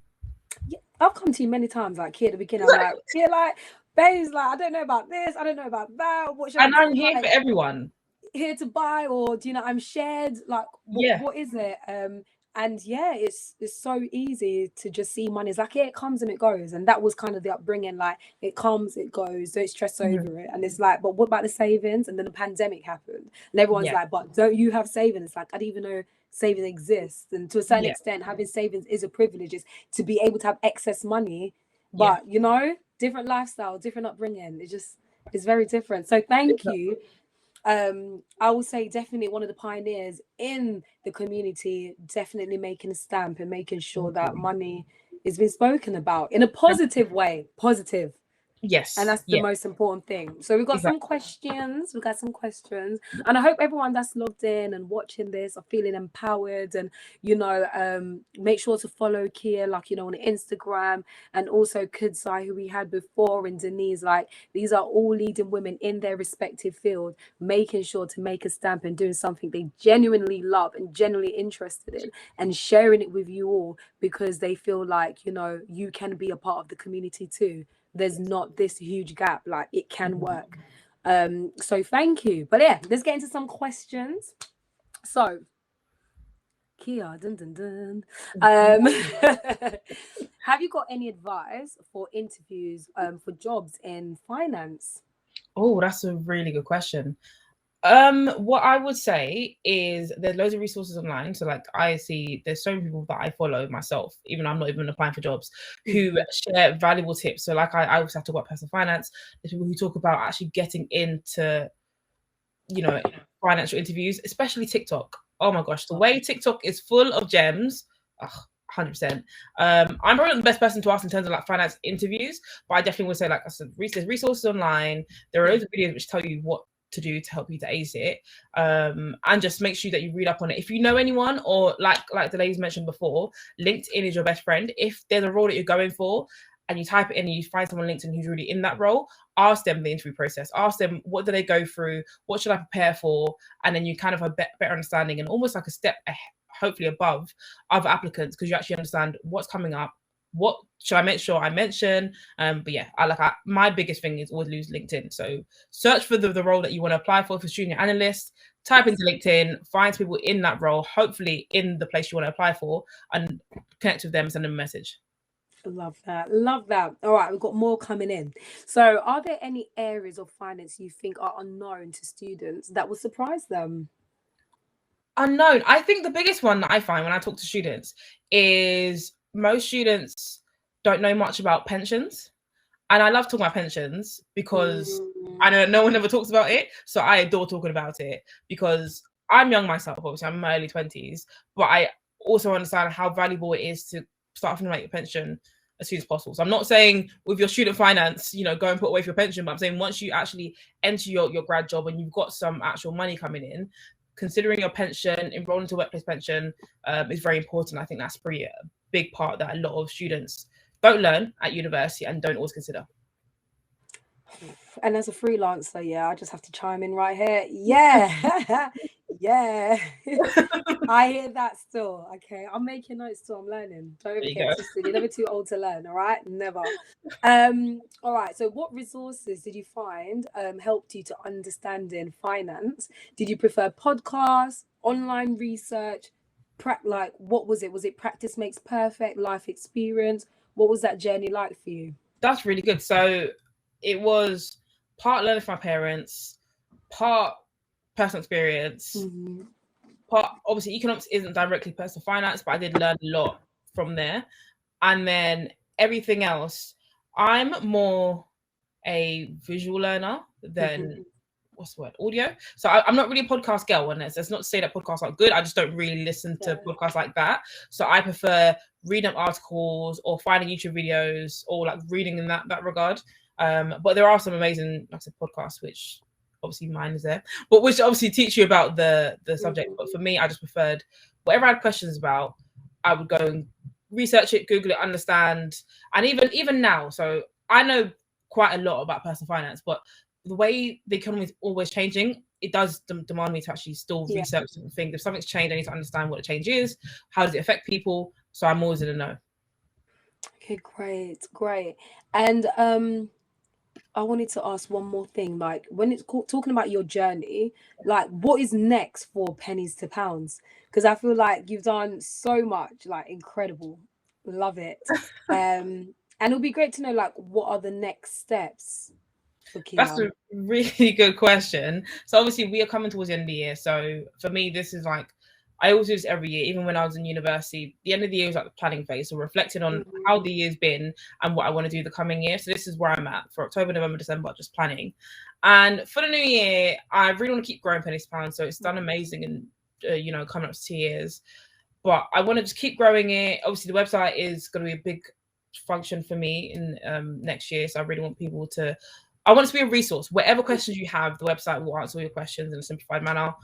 Yeah, I've come to you many times, like here at the beginning, I'm like, yeah, like, babes, like, I don't know about this, I don't know about that. What should And I I'm do? here Like, for everyone. here to buy, or do you know I'm shared, like what is it? And yeah, it's so easy to just see money. It's like, yeah, it comes and it goes, and that was kind of the upbringing, like it comes, it goes, don't stress over it. And it's like, but what about the savings? And then the pandemic happened and everyone's like, but don't you have savings? It's like, I didn't even know savings exists, and to a certain extent having savings is a privilege, is to be able to have excess money, but you know, different lifestyle, different upbringing, it's very different. So thank you. I will say definitely one of the pioneers in the community, definitely making a stamp and making sure that money is being spoken about in a positive way. Positive. Yes. And that's the most important thing. So we've got some questions. And I hope everyone that's logged in and watching this are feeling empowered. And, you know, make sure to follow Kia, like, you know, on Instagram, and also Kudzai, who we had before, and Denise. Like, these are all leading women in their respective field, making sure to make a stamp and doing something they genuinely love and genuinely interested in, and sharing it with you all because they feel like, you know, you can be a part of the community too. There's not this huge gap, like it can work. So thank you. But yeah, let's get into some questions. So Kia, have you got any advice for interviews for jobs in finance? Oh, that's a really good question. What I would say is there's loads of resources online. So like I see there's so many people that I follow myself, even I'm not even applying for jobs, who share valuable tips. So like I also have to talk about personal finance. There's people who talk about actually getting into, you know, financial interviews, especially TikTok. Oh my gosh, the way TikTok is full of gems. 100%. I'm probably not the best person to ask in terms of like finance interviews, but I definitely would say, like I said, there's resources online. There are loads of videos which tell you what to do to help you to ace it, and just make sure that you read up on it. If you know anyone, or like the ladies mentioned before, LinkedIn is your best friend. If there's a role that you're going for and you type it in and you find someone on LinkedIn who's really in that role, ask them the interview process, ask them what do they go through, what should I prepare for, and then you kind of have a better understanding and almost like a step hopefully above other applicants, because you actually understand what's coming up, what should I make sure I mention. But yeah, my biggest thing is always use LinkedIn. So search for the role that you want to apply for junior analyst, type into LinkedIn, find people in that role, hopefully in the place you want to apply for, and connect with them, send them a message. Love that. All right, we've got more coming in. So are there any areas of finance you think are unknown to students that will surprise them? Unknown. I think the biggest one that I find when I talk to students is most students don't know much about pensions. And I love talking about pensions because I know no one ever talks about it. So I adore talking about it because I'm young myself, obviously. I'm in my early 20s, but I also understand how valuable it is to start thinking about your pension as soon as possible. So I'm not saying with your student finance, you know, go and put away for your pension, but I'm saying once you actually enter your grad job and you've got some actual money coming in, considering your pension, enrolling into workplace pension is very important. I think that's pretty a big part that a lot of students don't learn at university and don't always consider. And as a freelancer, yeah, I just have to chime in right here. Yeah. Yeah. I hear that still. Okay, I'm making notes still. I'm learning. Don't get twisted. You're never too old to learn, all right? Never. All right. So what resources did you find helped you to understanding finance? Did you prefer podcasts, online research, like what was it? Was it practice makes perfect, life experience? What was that journey like for you? That's really good. So it was part learning from my parents, part personal experience, part obviously economics isn't directly personal finance, but I did learn a lot from there. And then everything else, I'm more a visual learner than what's the word, audio. So I'm not really a podcast girl, and that's not to say that podcasts aren't good. I just don't really listen to podcasts like that. So I prefer reading up articles or finding YouTube videos or like reading in that regard. But there are some amazing, like I said, podcasts, which obviously mine is there, but which obviously teach you about the subject. But for me, I just preferred whatever I had questions about, I would go and research it, Google it, understand, and even now. So I know quite a lot about personal finance, but the way the economy is always changing, it does demand me to actually still research different things. If something's changed, I need to understand what the change is. How does it affect people? So I'm always in the know. Okay, great. And I wanted to ask one more thing. Like, when it's talking about your journey, like, what is next for Pennies to Pounds? Because I feel like you've done so much, like, incredible. Love it. And it'll be great to know, like, what are the next steps for Kia? That's a really good question. So obviously we are coming towards the end of the year. So for me, this is like, I always do this every year, even when I was in university. The end of the year is like the planning phase. So reflecting on how the year's been and what I want to do the coming year. So this is where I'm at for October, November, December, just planning. And for the new year, I really want to keep growing Pennies to Pounds. So it's done amazing and, coming up to 2 years. But I want to just keep growing it. Obviously, the website is going to be a big function for me in next year. So I really want people to, I want it to be a resource. Whatever questions you have, the website will answer all your questions in a simplified manner.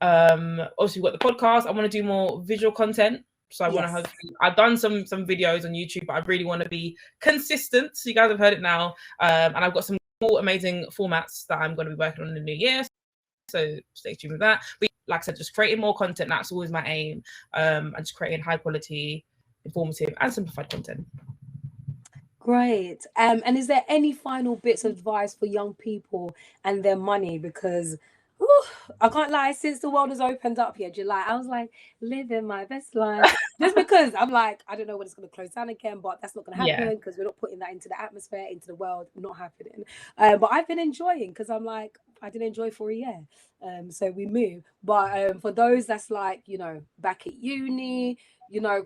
Obviously we've got the podcast. I want to do more visual content. So I want to hopefully, I've done some videos on YouTube, but I really want to be consistent. So you guys have heard it now. And I've got some cool, amazing formats that I'm going to be working on in the new year. So stay tuned with that. But like I said, just creating more content. That's always my aim. And just creating high quality, informative and simplified content. Great. And is there any final bits of advice for young people and their money? Because I can't lie, since the world has opened up here, July, I was like, living my best life. Just because I'm like, I don't know when it's going to close down again, but that's not going to happen because we're not putting that into the atmosphere, into the world, not happening. But I've been enjoying, because I'm like, I didn't enjoy for a year. So we move. But for those that's like, back at uni,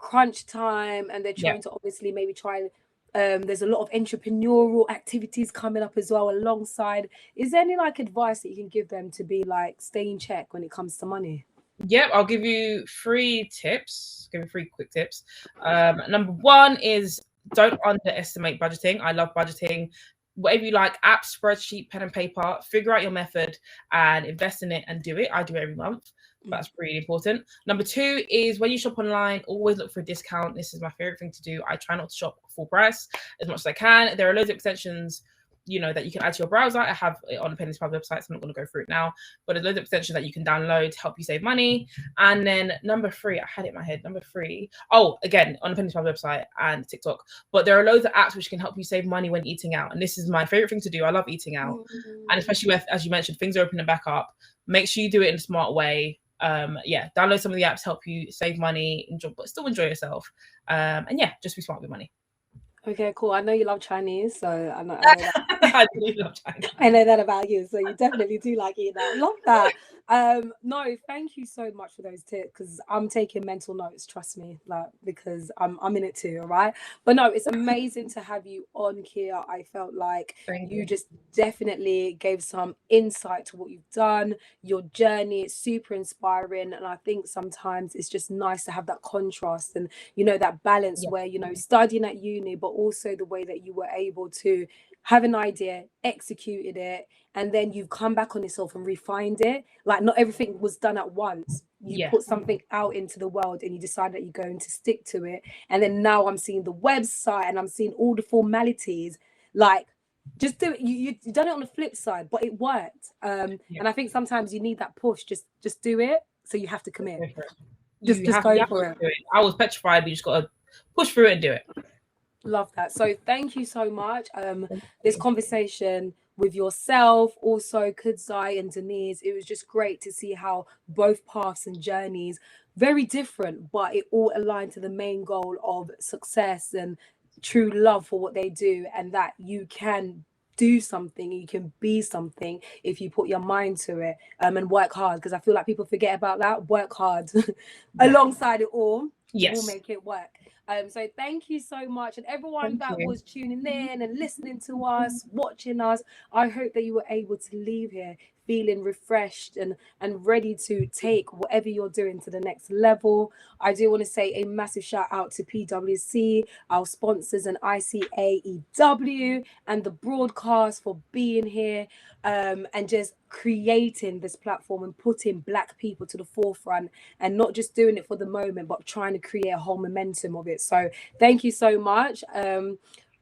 crunch time, and they're trying to obviously maybe try. There's a lot of entrepreneurial activities coming up as well alongside. Is there any like advice that you can give them to be like stay in check when it comes to money? Yep, I'll give you 3 tips. Give you 3 quick tips. Number 1 is don't underestimate budgeting. I love budgeting. Whatever you like, app, spreadsheet, pen and paper, figure out your method and invest in it and do it. I do it every month. That's really important. Number 2 is when you shop online, always look for a discount. This is my favorite thing to do. I try not to shop full price as much as I can. There are loads of extensions, that you can add to your browser. I have it on the Pennies to Pounds website, so I'm not going to go through it now. But there's loads of extensions that you can download to help you save money. And then number 3, I had it in my head. Number 3, again, on the Pennies to Pounds website and TikTok. But there are loads of apps which can help you save money when eating out. And this is my favorite thing to do. I love eating out. And especially with, as you mentioned, things are opening back up. Make sure you do it in a smart way. Download some of the apps, help you save money, but still enjoy yourself. And just be smart with money. Okay, cool. I know you love Chinese, so I know that. I do love Chinese. I know that about you, so you definitely do like eating that. Love that. No, thank you so much for those tips, because I'm taking mental notes, trust me, like, because I'm in it too, all right? But no, it's amazing to have you on, Kia. I felt like you just definitely gave some insight to what you've done, your journey. It's super inspiring, and I think sometimes it's just nice to have that contrast and that balance where studying at uni, but also the way that you were able to have an idea, executed it, and then you've come back on yourself and refined it. Like, not everything was done at once. You put something out into the world and you decide that you're going to stick to it. And then now I'm seeing the website and I'm seeing all the formalities. Like, just do it. You've done it on the flip side, but it worked. And I think sometimes you need that push. Just do it. So you have to commit. Just go for it. I was petrified, but you just got to push through it and do it. Love that. So thank you so much. This conversation with yourself, also Kudzai and Denise, it was just great to see how both paths and journeys, very different, but it all aligned to the main goal of success and true love for what they do, and that you can do something, you can be something if you put your mind to it, and work hard, because I feel like people forget about that. Work hard alongside it all. We'll make it work. So thank you so much, and everyone that was tuning in and listening to us, watching us. I hope that you were able to leave here feeling refreshed and ready to take whatever you're doing to the next level. I do want to say a massive shout out to PwC, our sponsors, and ICAEW and the broadcast for being here and just creating this platform and putting Black people to the forefront, and not just doing it for the moment, but trying to create a whole momentum of it. So thank you so much.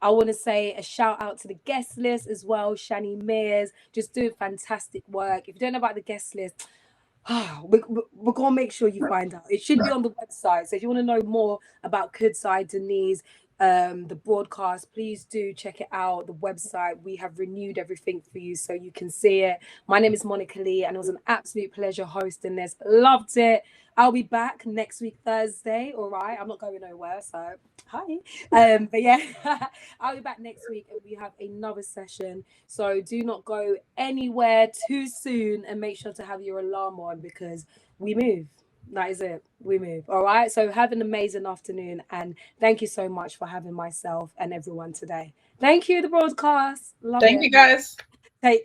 I want to say a shout out to the guest list as well. Shani Mears, just doing fantastic work. If you don't know about the guest list, we're going to make sure you find out. It should be on the website. So if you want to know more about Kudsai, Denise, the broadcast, please do check it out. The website, we have renewed everything for you so you can see it. My name is Monica Lee, and it was an absolute pleasure hosting this. Loved it. I'll be back next week, Thursday. All right. I'm not going nowhere. So hi. But yeah, I'll be back next week and we have another session. So do not go anywhere too soon, and make sure to have your alarm on because we move. That is it. We move. All right. So have an amazing afternoon. And thank you so much for having myself and everyone today. Thank you, the broadcast. Love it. Thank you, guys. Take